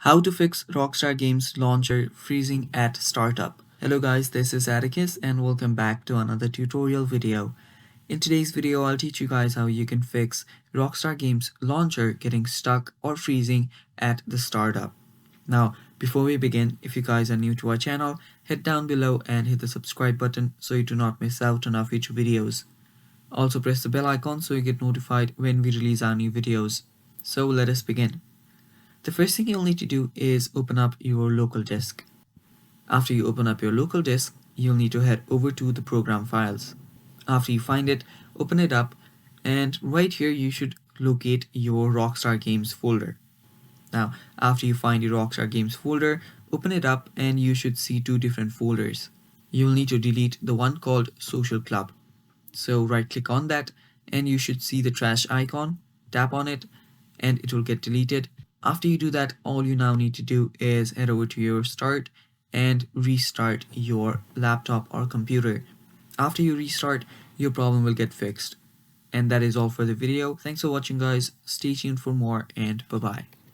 How to fix Rockstar Games Launcher freezing at startup. Hello guys, this is Atticus and welcome back to another tutorial video. In today's video, I'll teach you guys how you can fix Rockstar Games Launcher getting stuck or freezing at the startup. Now, before we begin, if you guys are new to our channel, head down below and hit the subscribe button so you do not miss out on our future videos. Also press the bell icon so you get notified when we release our new videos. So let us begin. The first thing you'll need to do is open up your local disk. After you open up your local disk, you'll need to head over to the program files. After you find it, open it up, and right here you should locate your Rockstar Games folder. Now, after you find your Rockstar Games folder, open it up and you should see two different folders. You'll need to delete the one called Social Club. So right click on that and you should see the trash icon, tap on it and it will get deleted. After you do that, all you now need to do is head over to your start and restart your laptop or computer. After you restart, your problem will get fixed. And that is all for the video. Thanks for watching guys. Stay tuned for more and bye bye.